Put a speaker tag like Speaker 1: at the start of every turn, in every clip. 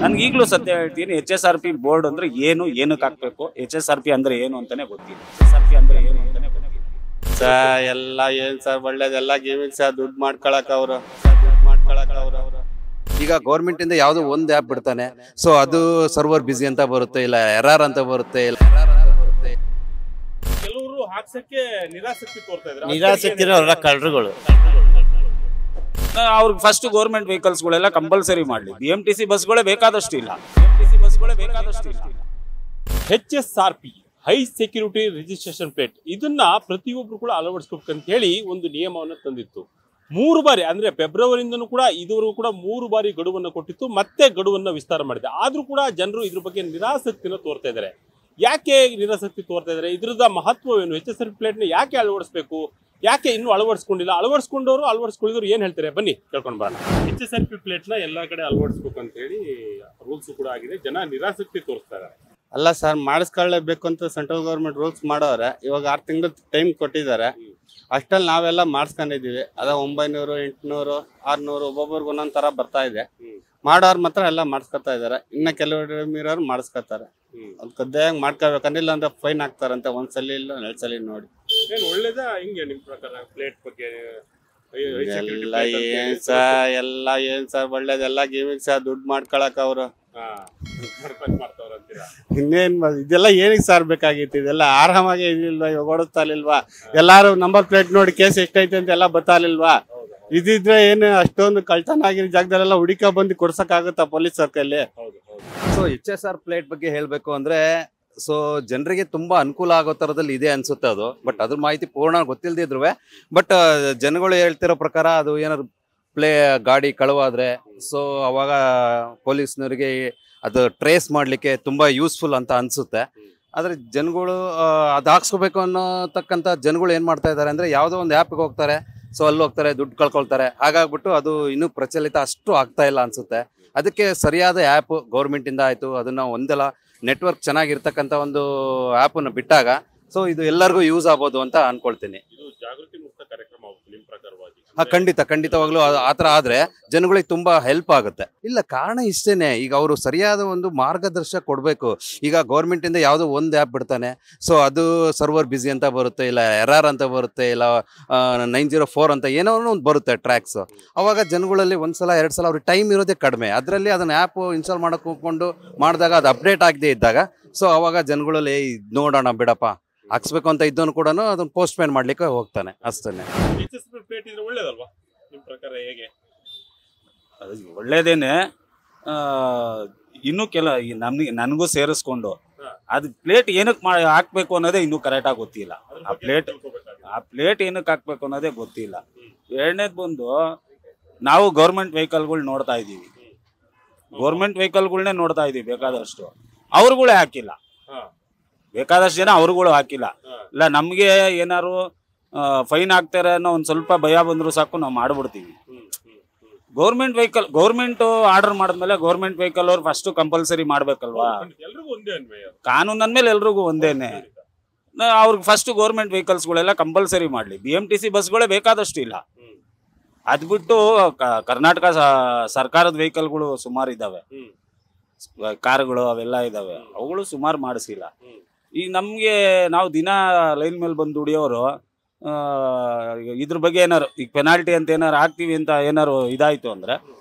Speaker 1: ನನ್ಗೆ ಈಗಲೂ ಸತ್ಯ ಹೇಳ್ತೀನಿ, HSRP ಬೋರ್ಡ್ ಅಂದ್ರೆ ಏನು, ಏನಕ್ಕೆ ಹಾಕ್ಬೇಕು, HSRP ಅಂದ್ರೆ ಏನು ಅಂತಾನೆ ಗೊತ್ತಿಲ್ಲ. HSRP ಅಂದ್ರೆ ಏನು ಅಂತಾನೆ ಗೊತ್ತಿಲ್ಲ
Speaker 2: ಸರ್. ಎಲ್ಲ ಏನ್ ಸರ್ ಒಳ್ಳೇದೆಲ್ಲ ಗೇಮಿಂಗ್ ಸರ್, ದುಡ್ಡು ಮಾಡ್ಕೊಳಕ್ ಅವರು
Speaker 3: ಈಗ ಗೌರ್ಮೆಂಟ್ ಇಂದ ಯಾವ್ದೋ ಒಂದು ಆ್ಯಪ್ ಬಿಡ್ತಾನೆ, ಸೊ ಅದು ಸರ್ವರ್ ಬಿಸಿ ಅಂತ ಬರುತ್ತೆ, ಇಲ್ಲ ಎರರ್ ಅಂತ ಬರುತ್ತೆ,
Speaker 4: ಕೆಲವರು ಹಾಕ್ಸಕ್ಕೆ ನಿರಾಸಕ್ತಿ ತೋರ್ತಾ ಇದ್ದಾರೆ.
Speaker 2: ನಿರಾಸಕ್ತಿ ಅವರ ಕಳ್ಳರುಗಳು.
Speaker 1: ಅವ್ರಿಗೆ ಫಸ್ಟ್ ಗೌರ್ಮೆಂಟ್ ವೆಹಿಕಲ್ಸ್ಗಳೆಲ್ಲ ಕಂಪಲ್ಸರಿ ಮಾಡಲಿ. BMTC ಬಸ್ಗಳೇ ಬೇಕಾದಷ್ಟು ಇಲ್ಲ, BMTC ಬಸ್ಗಳೇ ಬೇಕಾದಷ್ಟು ಇಲ್ಲ.
Speaker 4: HSRP high security registration plate, ಇದನ್ನ ಪ್ರತಿಯೊಬ್ರು ಕೂಡ ಅಳವಡಿಸ್ಬೇಕಂತ ಹೇಳಿ ಒಂದು ನಿಯಮವನ್ನು ತಂದಿತ್ತು. 3 ಬಾರಿ ಅಂದ್ರೆ ಫೆಬ್ರವರಿಯಿಂದನೂ ಕೂಡ ಇದುವರೆಗೂ ಕೂಡ 3 ಬಾರಿ ಗಡುವನ್ನು ಕೊಟ್ಟಿತ್ತು, ಮತ್ತೆ ಗಡುವನ್ನು ವಿಸ್ತಾರ ಮಾಡಿದೆ. ಆದ್ರೂ ಕೂಡ ಜನರು ಇದ್ರ ಬಗ್ಗೆ ನಿರಾಸಕ್ತಿನ ತೋರ್ತಾ ಇದ್ದಾರೆ. ಯಾಕೆ ನಿರಾಸಕ್ತಿ ತೋರ್ತಾ ಇದ್ದಾರೆ? ಇದ್ರದ ಮಹತ್ವವೇನು? HSRP ಪ್ಲೇಟ್ನ ಯಾಕೆ ಅಳವಡಿಸಬೇಕು, ಯಾಕೆ ಇನ್ನೂ ಅಳವಡಿಸ್ಕೊಂಡಿಲ್ಲ? ಅಳವಡಿಸ್ಕೊಂಡಿದ್ರು ಏನ್ ಹೇಳ್ತಾರೆ, ಬನ್ನಿ ಕೇಳ್ಕೊಂಡು ಬರೋಣ. HSRP ಪ್ಲೇಟ್ನ ಎಲ್ಲಾ ಕಡೆ ಅಳವಡಿಸ್ಬೇಕು ಅಂತ ಹೇಳಿ ರೂಲ್ಸ್ ಕೂಡ ಆಗಿದೆ, ಜನ ನಿರಾಸಕ್ತಿ ತೋರಿಸ್ತಾರೆ.
Speaker 2: ಅಲ್ಲ ಸರ್, ಮಾಡಿಸ್ಕೊಳ್ಳೇಬೇಕು ಅಂತ ಸೆಂಟ್ರಲ್ ಗೌರ್ಮೆಂಟ್ ರೂಲ್ಸ್ ಮಾಡವ್ರೆ. ಇವಾಗ 6 ತಿಂಗಳು ಟೈಮ್ ಕೊಟ್ಟಿದ್ದಾರೆ. ಅಷ್ಟಲ್ಲಿ ನಾವೆಲ್ಲ ಮಾಡಿಸ್ಕೊಂಡಿದೀವಿ. ಅದ 900, 800, 600 ಒಬ್ಬೊಬ್ಬರಿಗೆ ಒಂದೊಂದ್ ತರ ಬರ್ತಾ ಇದೆ. ಮಾಡೋರು ಮಾತ್ರ ಎಲ್ಲ ಮಾಡಿಸ್ಕೊತಾ ಇದಾರೆ. ಇನ್ನ ಕೆಲವರು ಮೀರೋರು ಮಾಡಿಸ್ಕೊತಾರೆ. ಅದು ಕದ್ದಾಗಿ ಮಾಡ್ಕೋಬೇಕಂದ್ರೆ, ಇಲ್ಲ ಅಂದ್ರೆ ಫೈನ್ ಹಾಕ್ತಾರಂತೆ. ಒಂದ್ಸಲ ಇಲ್ಲ 2 ಸಲ ನೋಡಿ.
Speaker 4: ಒಳ್ಳೇದಾ ಹಿಂಗೆ ನಿಮ್ ಪ್ರಕಾರ ಪ್ಲೇಟ್ ಬಗ್ಗೆ?
Speaker 2: ಎಲ್ಲ ಏನ್ ಸರ್ ಒಳ್ಳೇದೆಲ್ಲ ಗೇಮಿಂಗ್ ಸರ್, ದುಡ್ಡು ಮಾಡ್ಕೊಳಕ್ ಅವರು ಇನ್ನೇನ್ ಇದೆಲ್ಲ ಏನಿಗೆ ಸಾರ್ ಬೇಕಾಗಿತ್ತು? ಇದೆಲ್ಲ ಆರಾಮಾಗಿ ಇದಿಲ್ವಾ? ಇವಾಗ ಓಡಿಸ್ತಾಲಿಲ್ವಾ? ಎಲ್ಲಾರು ನಂಬರ್ ಪ್ಲೇಟ್ ನೋಡಿ ಕೇಸ್ ಎಷ್ಟೈತೆ ಅಂತ ಎಲ್ಲ ಗೊತ್ತಾಲಿಲ್ವಾ? ಇದಿದ್ರೆ ಏನು ಅಷ್ಟೊಂದು ಕಳ್ತನ ಆಗಿರೋ ಜಾಗದಲ್ಲೆಲ್ಲ ಹುಡುಕ ಬಂದು ಕೊಡ್ಸಕ್ ಆಗುತ್ತಾ ಪೊಲೀಸ್ ಸರ್ಕಲ್ಲಿ?
Speaker 3: ಸೊ HSR ಪ್ಲೇಟ್ ಬಗ್ಗೆ ಹೇಳಬೇಕು ಅಂದ್ರೆ, ಸೊ ಜನರಿಗೆ ತುಂಬಾ ಅನುಕೂಲ ಆಗೋ ತರದಲ್ಲಿ ಇದೆ ಅನ್ಸುತ್ತೆ ಅದು. ಬಟ್ ಅದ್ರ ಮಾಹಿತಿ ಪೂರ್ಣ ಗೊತ್ತಿಲ್ಲದಿದ್ರು, ಬಟ್ ಜನಗಳು ಹೇಳ್ತಿರೋ ಪ್ರಕಾರ ಅದು ಏನಾದ್ರು ಗಾಡಿ ಕಳುವಾದ್ರೆ ಸೊ ಅವಾಗ ಪೊಲೀಸ್ನವರಿಗೆ ಅದು ಟ್ರೇಸ್ ಮಾಡ್ಲಿಕ್ಕೆ ತುಂಬಾ ಯೂಸ್ಫುಲ್ ಅಂತ ಅನ್ಸುತ್ತೆ. ಆದ್ರೆ ಜನಗಳು ಅದು ಹಾಕ್ಸ್ಕೋಬೇಕು ಅನ್ನೋತಕ್ಕಂಥ ಜನಗಳು ಏನ್ ಮಾಡ್ತಾ ಇದ್ದಾರೆ ಅಂದ್ರೆ, ಯಾವುದೋ ಒಂದು ಆ್ಯಪ್ಗೆ ಹೋಗ್ತಾರೆ, ಸೊ ಅಲ್ಲಿ ಹೋಗ್ತಾರೆ, ದುಡ್ಡು ಕಳ್ಕೊಳ್ತಾರೆ. ಹಾಗಾಗ್ಬಿಟ್ಟು ಅದು ಇನ್ನೂ ಪ್ರಚಲಿತ ಅಷ್ಟು ಆಗ್ತಾ ಇಲ್ಲ ಅನ್ಸುತ್ತೆ. ಅದಕ್ಕೆ ಸರಿಯಾದ ಆ್ಯಪ್ ಗೌರ್ಮೆಂಟ್ ಇಂದ ಆಯ್ತು, ಅದನ್ನ ಒಂದೆಲ್ಲ ನೆಟ್ವರ್ಕ್ ಚೆನ್ನಾಗಿರ್ತಕ್ಕಂಥ ಒಂದು ಆ್ಯಪನ್ನು ಬಿಟ್ಟಾಗ ಸೊ ಇದು ಎಲ್ಲರಿಗೂ ಯೂಸ್ ಆಗ್ಬೋದು ಅಂತ ಅನ್ಕೊಳ್ತೀನಿ.
Speaker 4: ಇದು ಜಾಗೃತಿ ಮುಕ್ತ ಕಾರ್ಯಕ್ರಮ ಆಗುತ್ತೆ ನಿಮ್ ಪ್ರಕಾರವಾಗಿ?
Speaker 3: ಖಂಡಿತವಾಗ್ಲೂ ಆತರ ಆದ್ರೆ ಜನಗಳಿಗೆ ತುಂಬಾ ಹೆಲ್ಪ್ ಆಗುತ್ತೆ. ಇಲ್ಲ, ಕಾರಣ ಇಷ್ಟೇನೆ. ಈಗ ಅವರು ಸರಿಯಾದ ಒಂದು ಮಾರ್ಗದರ್ಶನ ಕೊಡ್ಬೇಕು. ಈಗ ಗೌರ್ಮೆಂಟ್ ಇಂದ ಯಾವ್ದೋ ಒಂದು ಆ್ಯಪ್ ಬಿಡ್ತಾನೆ, ಸೊ ಅದು ಸರ್ವರ್ ಬಿಸಿ ಅಂತ ಬರುತ್ತೆ, ಇಲ್ಲ ಎರರ್ ಅಂತ ಬರುತ್ತೆ, ಇಲ್ಲ 904 ಅಂತ ಏನೋ ಒಂದು ಬರುತ್ತೆ ಟ್ರ್ಯಾಕ್ಸ್. ಅವಾಗ ಜನಗಳಲ್ಲಿ 1 ಸಲ 2 ಸಲ ಅವ್ರಿಗೆ ಟೈಮ್ ಇರೋದೇ ಕಡಿಮೆ. ಅದರಲ್ಲಿ ಅದನ್ನ ಆ್ಯಪ್ ಇನ್ಸ್ಟಾಲ್ ಮಾಡಕ್ ಹೋಗ್ಕೊಂಡು ಮಾಡಿದಾಗ ಅದು ಅಪ್ಡೇಟ್ ಆಗದೆ ಇದ್ದಾಗ ಸೊ ಅವಾಗ ಜನಗಳಲ್ಲಿ ನೋಡೋಣ ಬಿಡಪ್ಪ ಹಾಕ್ಸ್ಬೇಕು ಅಂತ ಇದ್ದವನು ಕೂಡ ಅದನ್ನ ಪೋಸ್ಟ್ ಪೇನ್ ಮಾಡ್ಲಿಕ್ಕೆ ಹೋಗ್ತಾನೆ ಅಷ್ಟೇ.
Speaker 4: ಪ್ಲೇಟ್ ಇದ್ರೆ ಒಳ್ಳೇದಲ್ವಾ ನಿಮ್ ಪ್ರಕಾರ? ಹೇಗೆ?
Speaker 1: ಒಳ್ಳೇದೇನೆ. ಇನ್ನೂ ನನಗೂ ಸೇರಿಸ್ಕೊಂಡು ಅದು ಪ್ಲೇಟ್ ಏನಕ್ಕೆ ಹಾಕ್ಬೇಕು ಅನ್ನೋದೇ ಇನ್ನೂ ಕರೆಕ್ಟಾಗಿ ಗೊತ್ತಿಲ್ಲ. ಆ ಪ್ಲೇಟ್ ಏನಕ್ಕೆ ಹಾಕ್ಬೇಕು ಅನ್ನೋದೇ ಗೊತ್ತಿಲ್ಲ. ಎರಡನೇದು ಬಂದು, ನಾವು ಗೌರ್ಮೆಂಟ್ ವೆಹಿಕಲ್ಗಳು ನೋಡ್ತಾ ಇದ್ದೀವಿ, ಬೇಕಾದಷ್ಟು. ಅವ್ರುಗಳೇ ಹಾಕಿಲ್ಲ, ಬೇಕಾದಷ್ಟು ಜನ ಅವ್ರುಗಳು ಹಾಕಿಲ್ಲ. ಇಲ್ಲ ನಮ್ಗೆ ಏನಾರು ಫೈನ್ ಹಾಕ್ತಾರೆ ಅನ್ನೋ ಒಂದ್ ಸ್ವಲ್ಪ ಭಯ ಬಂದ್ರು ಸಾಕು, ನಾವು ಮಾಡ್ಬಿಡ್ತೀವಿ. ಗೌರ್ಮೆಂಟ್ ಆರ್ಡರ್ ಮಾಡಿದ್ಮೇಲೆ ಗೌರ್ಮೆಂಟ್ ವೆಹಿಕಲ್ ಅವ್ರು ಫಸ್ಟ್ ಕಂಪಲ್ಸರಿ ಮಾಡ್ಬೇಕಲ್ವಾ? ಕಾನೂನು ಅಂದ್ಮೇಲೆ ಎಲ್ರಿಗೂ ಒಂದೇನೆ. ಅವ್ರಿಗೆ ಫಸ್ಟ್ ಗೌರ್ಮೆಂಟ್ ವೆಹಿಕಲ್ಸ್ಗಳೆಲ್ಲ ಕಂಪಲ್ಸರಿ ಮಾಡ್ಲಿ. BMTC ಬಸ್ಗಳೇ ಬೇಕಾದಷ್ಟು ಇಲ್ಲ. ಅದ್ ಬಿಟ್ಟು ಕರ್ನಾಟಕ ಸರ್ಕಾರದ ವೆಹಿಕಲ್ಗಳು ಸುಮಾರು ಇದಾವೆ, ಕಾರ್ಗಳು ಅವೆಲ್ಲ ಇದಾವೆ, ಅವುಗಳು ಸುಮಾರು ಮಾಡಿಸಿಲ್ಲ. ಈಗ ನಮ್ಗೆ ನಾವು ದಿನ ಲೈನ್ ಮೇಲೆ ಬಂದು ದುಡಿಯೋರು ಇದ್ರ ಬಗ್ಗೆ ಏನಾರು ಈಗ ಪೆನಾಲ್ಟಿ ಅಂತ ಏನಾರು ಹಾಕ್ತಿವಿ ಅಂತ ಏನಾರು ಇದಾಯ್ತು ಅಂದ್ರೆ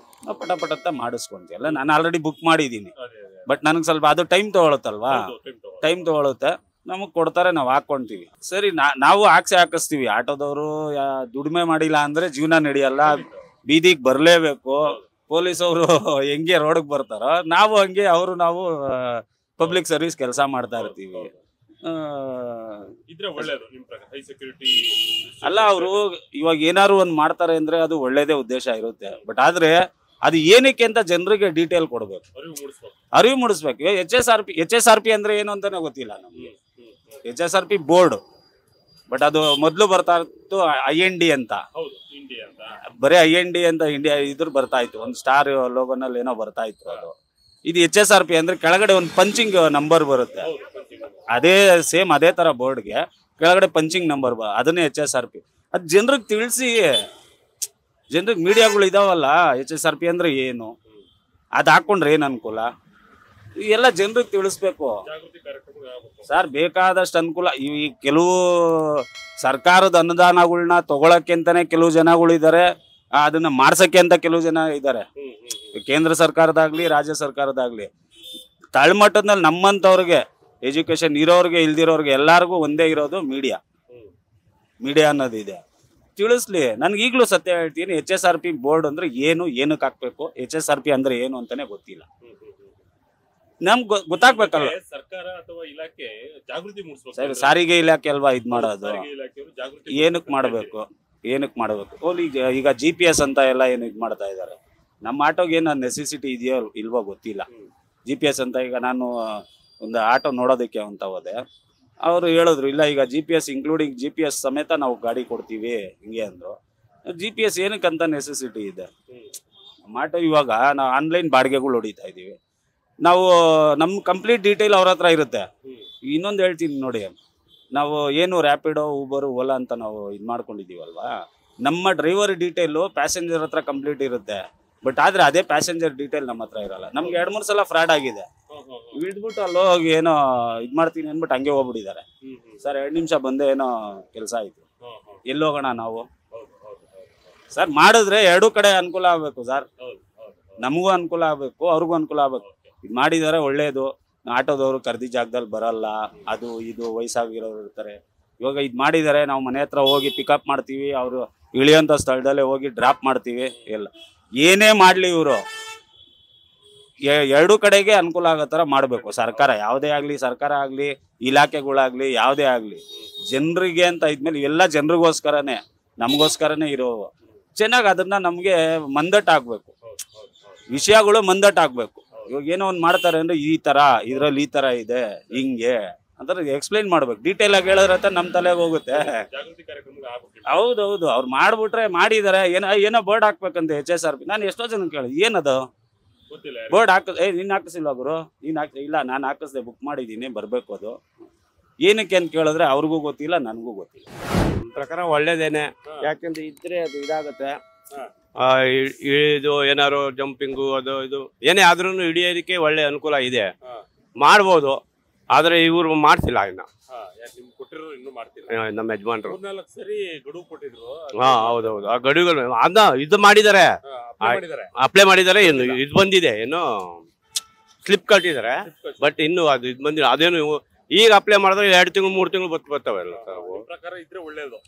Speaker 1: ನಾವು ಪಟ ಮಾಡಿಸ್ಕೊಂತೀವಲ್ಲ. ನಾನು ಆಲ್ರೆಡಿ ಬುಕ್ ಮಾಡಿದ್ದೀನಿ, ಬಟ್ ನನಗೆ ಸ್ವಲ್ಪ ಅದು ಟೈಮ್ ತಗೊಳುತ್ತೆ. ನಮಗ್ ಕೊಡ್ತಾರೆ, ನಾವು ಹಾಕೊಂತೀವಿ. ಸರಿ, ನಾವು ಹಾಕಿಸ್ತೀವಿ. ಆಟೋದವರು ದುಡಿಮೆ ಮಾಡಿಲ್ಲ ಅಂದ್ರೆ ಜೀವನ ನಡೆಯಲ್ಲ, ಬೀದಿಗೆ ಬರ್ಲೇಬೇಕು. ಪೊಲೀಸ್ ಅವರು ಹೆಂಗೆ ರೋಡ್ಗೆ ಬರ್ತಾರೋ ನಾವು ಹಂಗೆ ನಾವು ಪಬ್ಲಿಕ್ ಸರ್ವಿಸ್ ಕೆಲಸ ಮಾಡ್ತಾ ಇರ್ತೀವಿ. ಅಲ್ಲ, ಅವರು ಇವಾಗ ಏನಾರು ಒಂದ್ ಮಾಡ್ತಾರೆ ಅಂದ್ರೆ ಅದು ಒಳ್ಳೇದೇ ಉದ್ದೇಶ ಇರುತ್ತೆ. ಬಟ್ ಆದ್ರೆ ಅದು ಏನಕ್ಕೆ ಅಂತ ಜನರಿಗೆ ಡೀಟೇಲ್ ಕೊಡ್ಬೇಕು, ಅರಿವು ಮೂಡಿಸ್ಬೇಕು. HSRP ಅಂದ್ರೆ ಏನು ಅಂತಾನೆ ಗೊತ್ತಿಲ್ಲ ನಮ್ಗೆ. HSRP ಬೋರ್ಡ್, ಬಟ್ ಅದು ಮೊದ್ಲು ಬರ್ತಾ ಇತ್ತು IND ಅಂತ, ಬರೀ IND ಅಂತ ಇಂಡಿಯಾ ಇದ್ರ ಬರ್ತಾ ಇತ್ತು. ಒಂದು ಸ್ಟಾರ್ ಲೋಗೋನಲ್ಲಿ ಏನೋ ಬರ್ತಾ ಇತ್ತು ಅದು. ಇದು HSRP ಅಂದ್ರೆ ಕೆಳಗಡೆ ಒಂದು ಪಂಚಿಂಗ್ ನಂಬರ್ ಬರುತ್ತೆ, ಅದೇ ಸೇಮ್ ಅದೇ ತರ ಬೋರ್ಡ್ಗೆ ಕೆಳಗಡೆ ಪಂಚಿಂಗ್ ನಂಬರ್ ಅದನ್ನೇ HSRP. ಅದು ಜನರಿಗೆ ತಿಳಿಸಿ, ಜನರಿಗೆ ಮೀಡಿಯಾಗಳು ಇದಾವಲ್ಲ HSRP ಅಂದ್ರೆ ಏನು, ಅದು ಹಾಕೊಂಡ್ರೆ ಏನು ಅನುಕೂಲ ಎಲ್ಲ ಜನರಿಗೆ ತಿಳಿಸ್ಬೇಕು ಸರ್. ಬೇಕಾದಷ್ಟು ಅನುಕೂಲ. ಈ ಕೆಲವು ಸರ್ಕಾರದ ಅನುದಾನಗಳನ್ನ ತಗೊಳಕ್ಕೆ ಅಂತಾನೆ ಕೆಲವು ಜನಗಳಿದ್ದಾರೆ, ಅದನ್ನ ಮಾಡ್ಸಕ್ಕೆ ಅಂತ ಕೆಲವು ಜನ ಇದ್ದಾರೆ. ಕೇಂದ್ರ ಸರ್ಕಾರದಾಗ್ಲಿ ರಾಜ್ಯ ಸರ್ಕಾರದಾಗ್ಲಿ ತಳಮಟ್ಟದಲ್ಲಿ ನಮ್ಮಂತವ್ರಿಗೆ ಎಜುಕೇಶನ್ ಇರೋರ್ಗೆ ಇಲ್ದಿರೋರ್ಗೆ ಎಲ್ಲಾರ್ಗು ಒಂದೇ ಇರೋದು ಮೀಡಿಯಾ ಅನ್ನೋದಿದೆ. ತಿಳಿಸ್ಲಿ. ನನ್ಗೆ ಈಗಲೂ ಸತ್ಯ ಹೇಳ್ತೀನಿ, HSRP ಬೋರ್ಡ್ ಅಂದ್ರೆ ಏನು, ಏನಕ್ಕೆ ಹಾಕ್ಬೇಕು, HSRP ಅಂದ್ರೆ ಏನು ಅಂತಾನೆ ಗೊತ್ತಿಲ್ಲ. ನಮ್ಗೆ ಗೊತ್ತಾಗ್ಬೇಕಲ್ಲ.
Speaker 4: ಸರ್ಕಾರ ಅಥವಾ ಇಲಾಖೆ ಜಾಗೃತಿ ಮೂಡಿಸಬೇಕು.
Speaker 1: ಸಾರಿಗೆ ಇಲಾಖೆ ಅಲ್ವಾ ಇದ್ ಮಾಡೋದು. ಏನಕ್ಕೆ ಮಾಡಬೇಕು. ಈಗ GPS ಅಂತ ಎಲ್ಲ ಏನು ಇದ್ ಮಾಡ್ತಾ ಇದಾರೆ. ನಮ್ಮ ಆಟೋಗೆ ಏನು ನೆಸೆಸಿಟಿ ಇದೆಯೋ ಇಲ್ವೋ ಗೊತ್ತಿಲ್ಲ. GPS ಅಂತ ಈಗ ನಾನು ಒಂದು ಆಟೋ ನೋಡೋದಕ್ಕೆ ಅಂತ ಹೋದೆ, ಅವರು ಹೇಳಿದ್ರು ಇಲ್ಲ ಈಗ GPS ಇನ್ಕ್ಲೂಡಿಂಗ್ GPS ಸಮೇತ ನಾವು ಗಾಡಿ ಕೊಡ್ತೀವಿ ಹಿಂಗೆ ಅಂದ್ರು. GPS ಏನಕ್ಕಂತ ನೆಸೆಸಿಟಿ ಇದೆ. ಆಟೋ ಇವಾಗ ನಾವು ಆನ್ಲೈನ್ ಬಾಡಿಗೆಗಳು ಹೊಡಿತಾ ಇದೀವಿ. ನಾವು ನಮ್ಮ ಕಂಪ್ಲೀಟ್ ಡೀಟೇಲ್ ಅವ್ರ ಹತ್ರ ಇರುತ್ತೆ. ಇನ್ನೊಂದು ಹೇಳ್ತೀನಿ ನೋಡಿ, ನಾವು ಏನು ರ್ಯಾಪಿಡೋ ಊಬರು ಓಲಾ ಅಂತ ನಾವು ಇದು ಮಾಡ್ಕೊಂಡಿದ್ದೀವಲ್ವಾ, ನಮ್ಮ ಡ್ರೈವರ್ ಡೀಟೇಲು ಪ್ಯಾಸೆಂಜರ್ ಹತ್ರ ಕಂಪ್ಲೀಟ್ ಇರುತ್ತೆ. ಬಟ್ ಆದ್ರೆ ಅದೇ ಪ್ಯಾಸೆಂಜರ್ ಡೀಟೇಲ್ ನಮ್ಮ ಹತ್ರ ಇರಲ್ಲ. ನಮ್ಗೆ 2-3 ಸಲ ಫ್ರಾಡ್ ಆಗಿದೆ. ಇಳಿದ್ಬಿಟ್ಟು ಅಲ್ಲಿ ಹೋಗಿ ಏನೋ ಇದು ಮಾಡ್ತೀನಿ ಅಂದ್ಬಿಟ್ಟು ಹಂಗೆ ಹೋಗ್ಬಿಟ್ಟಿದ್ದಾರೆ. ಸರ್ 2 ನಿಮಿಷ ಬಂದೆ ಏನೋ ಕೆಲಸ ಆಯ್ತು, ಎಲ್ಲಿ ಹೋಗೋಣ ನಾವು ಸರ್. ಮಾಡಿದ್ರೆ 2 ಕಡೆ ಅನುಕೂಲ ಆಗ್ಬೇಕು ಸರ್. ನಮಗೂ ಅನುಕೂಲ ಆಗ್ಬೇಕು, ಅವ್ರಿಗೂ ಅನುಕೂಲ ಆಗ್ಬೇಕು. ಇದು ಮಾಡಿದ್ದಾರೆ ಒಳ್ಳೇದು. ಆಟೋದವರು ಕರ್ದಿ ಜಾಗದಲ್ಲಿ ಬರಲ್ಲ, ಅದು ಇದು ವಯಸ್ಸಾಗಿರೋರು ಇರ್ತಾರೆ. ಇವಾಗ ಇದು ಮಾಡಿದ್ದಾರೆ, ನಾವು ಮನೆ ಹತ್ರ ಹೋಗಿ ಪಿಕಪ್ ಮಾಡ್ತೀವಿ, ಅವರು ಇಳಿಯೋಂಥ ಸ್ಥಳದಲ್ಲೇ ಹೋಗಿ ಡ್ರಾಪ್ ಮಾಡ್ತೀವಿ. ಎಲ್ಲ ಏನೇ ಮಾಡಲಿ ಇವರು 2 ಕಡೆಗೆ ಅನುಕೂಲ ಆಗೋ ಥರ ಮಾಡಬೇಕು ಸರ್ಕಾರ. ಯಾವುದೇ ಆಗಲಿ, ಸರ್ಕಾರ ಆಗಲಿ, ಇಲಾಖೆಗಳಾಗಲಿ, ಯಾವುದೇ ಆಗಲಿ ಜನರಿಗೆ ಅಂತ ಇದ್ಮೇಲೆ ಇವೆಲ್ಲ ಜನರಿಗೋಸ್ಕರನೇ, ನಮಗೋಸ್ಕರನೇ ಇರೋ ಚೆನ್ನಾಗಿ ಅದನ್ನ ನಮಗೆ ಮಂದಟ್ಟಾಗಬೇಕು, ವಿಷಯಗಳು ಮಂದಟ್ಟಾಗಬೇಕು. ಇವಾಗ ಏನೋ ಒಂದು ಮಾಡ್ತಾರೆ ಅಂದ್ರೆ ಈ ಥರ ಇದರಲ್ಲಿ ಈ ಥರ ಇದೆ ಹಿಂಗೆ ಅಂತ ಎಕ್ಸ್ಪ್ಲೈನ್ ಮಾಡ್ಬೇಕು. ಡೀಟೇಲ್ ಆಗಿ ಹೇಳಿದ್ರೆ ನಮ್ಮ ತಲೆಗೆ ಹೋಗುತ್ತೆ. ಹೌದೌದು, ಅವ್ರು ಮಾಡ್ಬಿಟ್ರೆ ಮಾಡಿದ್ದಾರೆ. ಏನೋ ಬೋರ್ಡ್ ಹಾಕ್ಬೇಕಂತ HSRP. ನಾನು ಎಷ್ಟೋ ಜನ ಕೇಳಿದೆ ಏನದು ಬೋರ್ಡ್ ನೀನ್ ಹಾಕಿಸಿಲ್ಲ ಗುರು, ಇಲ್ಲ ನಾನು ಹಾಕಿಸ್ದೆ, ಬುಕ್ ಮಾಡಿದ್ದೀನಿ, ಬರ್ಬೇಕು. ಅದು ಏನಕ್ಕೆ ಅಂತ ಕೇಳಿದ್ರೆ ಅವ್ರಿಗೂ ಗೊತ್ತಿಲ್ಲ, ನನಗೂ ಗೊತ್ತಿಲ್ಲ.
Speaker 5: ಪ್ರಕಾರ ಒಳ್ಳೇದೇನೆ. ಯಾಕೆಂದ್ರೆ ಇದ್ರೆ ಅದು ಇದಾಗತ್ತೆ. ಇದು ಏನಾರು ಜಂಪಿಂಗು ಅದು ಇದು ಏನೇ ಆದ್ರೂ ಹಿಡಿಯೋದಕ್ಕೆ ಒಳ್ಳೆ ಅನುಕೂಲ ಇದೆ, ಮಾಡ್ಬೋದು. ಆದ್ರೆ ಇವ್ರು ಮಾಡ್ತಿಲ್ಲ ಇನ್ನ. ನಮ್ಮ ಯಜಮಾನ್ರು ಹೌದೌದು, ಆ ಗಡುಗಳು ಅದ ಇದು ಮಾಡಿದ್ದಾರೆ, ಅಪ್ಲೈ ಮಾಡಿದ್ದಾರೆ. ಇದು ಬಂದಿದೆ, ಏನು ಸ್ಲಿಪ್ ಕಟ್ಟಿದ್ದಾರೆ. ಬಟ್ ಇನ್ನು ಅದು ಇದು ಬಂದಿಲ್ಲ. ಅದೇನು ಈಗ ಅಪ್ಲೈ ಮಾಡಿದ್ರೆ 2 ತಿಂಗಳು 3 ತಿಂಗಳು ಬರ್ತಾವೆ ಎಲ್ಲ ಸರ್.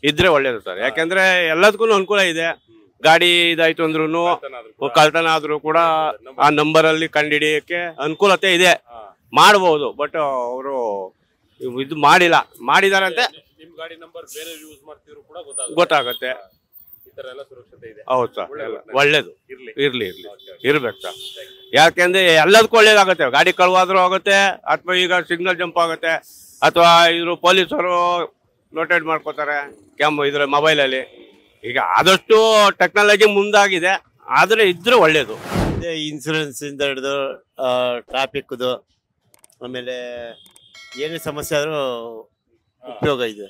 Speaker 5: ಇದ್ರೆ ಒಳ್ಳೇದು ಸರ್. ಯಾಕಂದ್ರೆ ಎಲ್ಲದಕ್ಕೂ ಅನುಕೂಲ ಇದೆ. ಗಾಡಿ ಇದಾಯ್ತು ಅಂದ್ರೂ, ಕಳ್ತನ ಆದ್ರೂ ಕೂಡ ಆ ನಂಬರ್ ಅಲ್ಲಿ ಕಂಡುಹಿಡಿಯಕ್ಕೆ ಅನುಕೂಲತೆ ಇದೆ, ಮಾಡಬಹುದು. ಬಟ್ ಅವರು ಇದು ಮಾಡಿದಾರೆ ಅಂತ ಗೊತ್ತಾಗತ್ತೆ. ಹೌದು ಸರ್, ಒಳ್ಳೇದು ಇರ್ಲಿ ಇರ್ಬೇಕು ಸರ್. ಯಾಕೆಂದ್ರೆ ಎಲ್ಲದಕ್ಕೂ ಒಳ್ಳೇದಾಗತ್ತೆ. ಗಾಡಿ ಕಳುವಾದ್ರೂ ಆಗುತ್ತೆ, ಅಥವಾ ಈಗ ಸಿಗ್ನಲ್ ಜಂಪ್ ಆಗುತ್ತೆ, ಅಥವಾ ಇದ್ರು ಪೊಲೀಸರು ನೋಟೇಟ್ ಮಾಡ್ಕೋತಾರೆ ಇದ್ರ ಮೊಬೈಲಲ್ಲಿ. ಈಗ ಆದಷ್ಟು ಟೆಕ್ನಾಲಜಿ ಮುಂದಾಗಿದೆ, ಆದ್ರೆ ಇದ್ರೆ ಒಳ್ಳೇದು.
Speaker 6: ಇನ್ಸೂರೆನ್ಸ್ ಇಂದ ಹಿಡಿದು ಟ್ರಾಫಿಕ್ದು, ಆಮೇಲೆ ಏನೇ ಸಮಸ್ಯೆ ಆದ್ರೂ ಉಪಯೋಗ ಇದೆ.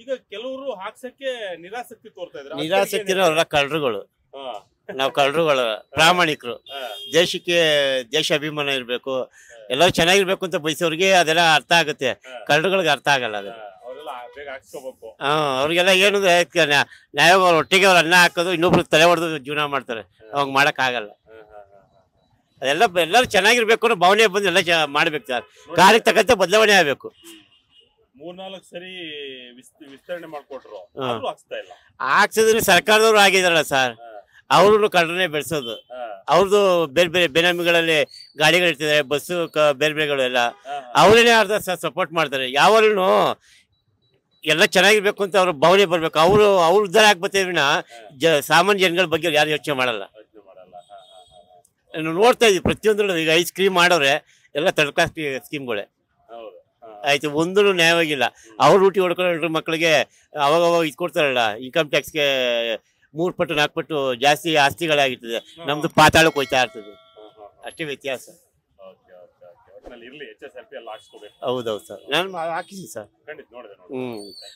Speaker 4: ಈಗ ಕೆಲವರು ಹಾಕ್ಸಕ್ಕೆ ನಿರಾಸಕ್ತಿ ತೋರ್ತಾ ಇದ್ದಾರೆ.
Speaker 6: ನಿರಾಸಕ್ತಿನ ಅವರೆಲ್ಲ ಕಳ್ಳರುಗಳು. ನಾವು ಕಳ್ಳರುಗಳು, ಪ್ರಾಮಾಣಿಕರು. ದೇಶಕ್ಕೆ ದೇಶಾಭಿಮಾನ ಇರಬೇಕು, ಎಲ್ಲರೂ ಚೆನ್ನಾಗಿರ್ಬೇಕು ಅಂತ ಬಯಸೋರಿಗೆ ಅದೆಲ್ಲ ಅರ್ಥ ಆಗುತ್ತೆ. ಕಳ್ಳರುಗಳಿಗೆ ಅರ್ಥ ಆಗಲ್ಲ ಅದು. ಅವ್ರಿಗೆಲ್ಲ ಏನು ನ್ಯಾಯ ಒಟ್ಟಿಗೆ ಅವ್ರು ಅನ್ನ ಹಾಕೋದು, ಇನ್ನೊಬ್ರಿಗೆ ತಲೆ ಹೊಡೆದು ಜೀವನ ಮಾಡ್ತಾರೆ. ಅವಾಗ ಮಾಡಕ್ ಆಗಲ್ಲ. ಅದೆಲ್ಲ ಎಲ್ಲರೂ ಚೆನ್ನಾಗಿರ್ಬೇಕು ಅನ್ನೋ ಭಾವನೆ ಬಂದು ಎಲ್ಲ ಮಾಡ್ಬೇಕು ಸರ್. ಕಾಲಕ್ಕೆ ತಕ್ಕಂತೆ ಬದಲಾವಣೆ ಆಗ್ಬೇಕು.
Speaker 4: 3-4 ಸರಿ ವಿಸ್ತರಣೆ ಮಾಡ್ಕೊಟ್ರು,
Speaker 6: ಹಾಕ್ಸಿದ್ರೆ ಸರ್ಕಾರದವ್ರು ಆಗಿದಾರಲ್ಲ ಸರ್, ಅವ್ರು ಕಳ್ಳರನ್ನೇ ಬೆಳೆಸೋದು. ಅವ್ರದ್ದು ಬೇರೆ ಬೇರೆ ಬೇನಾಮಿಗಳಲ್ಲಿ ಗಾಡಿಗಳು ಇರ್ತಿದ್ದಾರೆ, ಬಸ್ಸು ಬೇರೆ ಬೇರೆಗಳು ಎಲ್ಲ ಅವರೇನೆ ಅರ್ಧ ಸಪೋರ್ಟ್ ಮಾಡ್ತಾರೆ. ಯಾವಾಗಲೂ ಎಲ್ಲ ಚೆನ್ನಾಗಿರ್ಬೇಕು ಅಂತ ಅವ್ರ ಭಾವನೆ ಬರ್ಬೇಕು. ಅವ್ರು ಉದ್ಧಾರ ಆಗ್ಬತ್ತೇವಿನ ಸಾಮಾನ್ಯ ಜನಗಳ ಬಗ್ಗೆ ಯಾರು ಯೋಚನೆ ಮಾಡಲ್ಲ. ನೋಡ್ತಾ ಇದೀವಿ ಪ್ರತಿಯೊಂದು. ಈಗ ಐಸ್ ಕ್ರೀಮ್ ಮಾಡೋರೆ ಎಲ್ಲ ಥರ್ಡ್ ಕ್ಲಾಸ್ ಸ್ಕೀಮ್ಗಳೇ ಆಯ್ತು, ಒಂದೂ ನ್ಯಾಯವಾಗಿಲ್ಲ. ಅವ್ರು ಊಟಿ ಹೊಡ್ಕೊಂಡು ಮಕ್ಕಳಿಗೆ ಅವಾಗ ಇದು ಕೊಡ್ತಾರಲ್ಲ, ಇನ್ಕಮ್ ಟ್ಯಾಕ್ಸ್ಗೆ 3 ಪಟ್ಟು 4 ಪಟ್ಟು ಜಾಸ್ತಿ ಆಸ್ತಿಗಳಾಗಿರ್ತದೆ. ನಮ್ದು ಪಾತಾಳಕ್ಕೆ ಹೋಯ್ತಾ ಇರ್ತದೆ, ಅಷ್ಟೇ ವ್ಯತ್ಯಾಸ. ಹೌದೌದು ಸರ್, ನಾನು ಹಾಕಿದ್ದೀನಿ ಸರ್.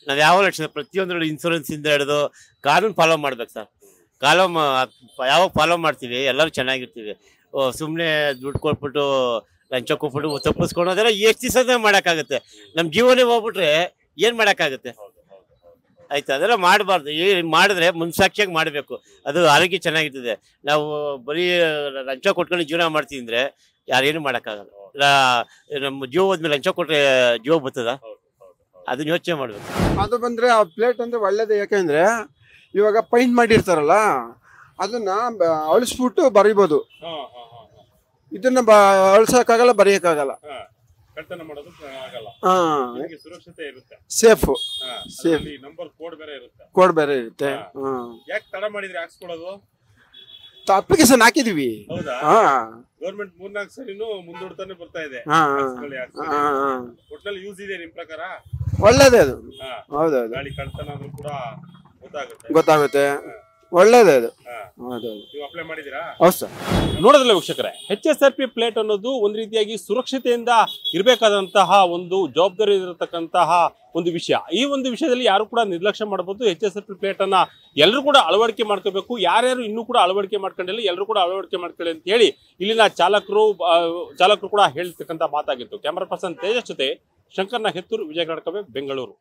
Speaker 6: ನಾವ್ ಯಾವ ಲಕ್ಷ ಪ್ರತಿಯೊಂದ್ರಲ್ಲಿ ಇನ್ಸೂರೆನ್ಸ್ ಇಂದ ಹಿಡಿದು ಕಾನೂನು ಫಾಲೋ ಮಾಡ್ಬೇಕು ಸರ್. ಕಾಲಮ್ ಯಾವಾಗ ಫಾಲೋ ಮಾಡ್ತೀವಿ ಎಲ್ಲರೂ ಚೆನ್ನಾಗಿರ್ತೀವಿ. ಸುಮ್ಮನೆ ದುಡ್ಡು ಕೊಟ್ಬಿಟ್ಟು ಲಂಚ ಕೊಟ್ಬಿಟ್ಟು ತಪ್ಪಿಸ್ಕೊಳೋದೆಲ್ಲ ಎಷ್ಟು ದಿವಸ ಮಾಡೋಕ್ಕಾಗುತ್ತೆ? ನಮ್ಮ ಜೀವನೇ ಹೋಗ್ಬಿಟ್ರೆ ಏನು ಮಾಡೋಕ್ಕಾಗುತ್ತೆ? ಆಯ್ತು, ಅದೆಲ್ಲ ಮಾಡಬಾರ್ದು. ಮಾಡಿದ್ರೆ ಮುನ್ಸಾಕ್ಷಿಯಾಗಿ ಮಾಡಬೇಕು, ಅದು ಆರೋಗ್ಯ ಚೆನ್ನಾಗಿರ್ತದೆ. ನಾವು ಬರೀ ಲಂಚ ಕೊಟ್ಕೊಂಡು ಜೀವನ ಮಾಡ್ತೀವಿ ಅಂದರೆ ಯಾರೇನು ಮಾಡೋಕ್ಕಾಗಲ್ಲ. ನಮ್ಮ ಜೀವ ಹೋದ್ಮೇಲೆ ಲಂಚ ಕೊಟ್ಟರೆ ಜೀವ ಬರ್ತದ? ಅದನ್ನ ಯೋಚನೆ ಮಾಡಬೇಕು.
Speaker 7: ಅದು ಬಂದರೆ ಆ ಪ್ಲೇಟ್ ಅಂದರೆ ಒಳ್ಳೇದು. ಯಾಕೆಂದರೆ ಇವಾಗ ಪೈಂಟ್ ಮಾಡಿರ್ತಾರಲ್ಲ ಅದನ್ನು ಅಳಿಸ್ಬಿಟ್ಟು ಬರೀಬೋದು. ಇದನ್ನು ಅಳಿಸೋಕ್ಕಾಗಲ್ಲ, ಬರೆಯೋಕ್ಕಾಗಲ್ಲ.
Speaker 4: ಕಳ್ತನ ಮಾಡೋದು ಆಗಲ್ಲ. ಸುರಕ್ಷತೆ ಇರುತ್ತೆ,
Speaker 7: ಸೇಫ್
Speaker 4: ನಂಬರ್ ಕೋಡ್ ಬೇರೆ ಇರುತ್ತೆ.
Speaker 7: ಕೋಡ್ ಬೇರೆ ಇರುತ್ತೆ.
Speaker 4: ಯಾಕೆ ತಡ ಮಾಡಿದ್ರೆ ಹಾಕ್ಸ್ಕೊಳ್ಳೋದು?
Speaker 7: ಅಪ್ಲಿಕೇಶನ್ ಹಾಕಿದೀವಿ.
Speaker 4: ಹೌದಾ? ಗೌರ್ಮೆಂಟ್ 3-4 ಸರಿನೂ ಮುಂದೂಡ್ತಾನೆ ಬರ್ತಾ ಇದೆ. ಒಟ್ನಲ್ಲಿ ಯೂಸ್ ಇದೆ ನಿಮ್ ಪ್ರಕಾರ?
Speaker 7: ಒಳ್ಳೇದೇ ಅದು. ಹೌದೌದು,
Speaker 4: ಗಾಡಿ ಕಳ್ತನ ಆದ್ರೂ ಕೂಡ
Speaker 7: ಗೊತ್ತಾಗುತ್ತೆ. ಒಳ್ಳೇದೇ ಅದು.
Speaker 4: ನೀವು ಅಪ್ಲೈ ಮಾಡಿದೀರಾ?
Speaker 7: ಹೌದು ಸರ್.
Speaker 4: ನೋಡೋದಿಲ್ಲ ವೀಕ್ಷಕರೇ, HSRP ಪ್ಲೇಟ್ ಅನ್ನೋದು ಒಂದು ರೀತಿಯಾಗಿ ಸುರಕ್ಷತೆಯಿಂದ ಇರಬೇಕಾದಂತಹ ಒಂದು ಜವಾಬ್ದಾರಿ ಇರತಕ್ಕಂತಹ ಒಂದು ವಿಷಯ. ಈ ಒಂದು ವಿಷಯದಲ್ಲಿ ಯಾರು ಕೂಡ ನಿರ್ಲಕ್ಷ್ಯ ಮಾಡಬಹುದು. HSRP ಪ್ಲೇಟ್ ಅನ್ನ ಎಲ್ಲರೂ ಕೂಡ ಅಳವಡಿಕೆ ಮಾಡ್ಕೋಬೇಕು. ಯಾರ್ಯಾರು ಇನ್ನೂ ಕೂಡ ಅಳವಡಿಕೆ ಮಾಡ್ಕೊಂಡಿಲ್ಲ ಎಲ್ಲರೂ ಕೂಡ ಅಳವಡಿಕೆ ಮಾಡ್ಕೊಳ್ಳಿ ಅಂತ ಹೇಳಿ ಇಲ್ಲಿನ ಚಾಲಕರು ಕೂಡ ಹೇಳ್ತಕ್ಕಂಥ ಮಾತಾಗಿತ್ತು. ಕ್ಯಾಮರಾ ಪರ್ಸನ್ ತೇಜಸ್ ಜೊತೆ ಶಂಕರ್ನ ಹೆತ್ತೂರು, ವಿಜಯ ಕರ್ನಾಟಕ, ಬೆಂಗಳೂರು.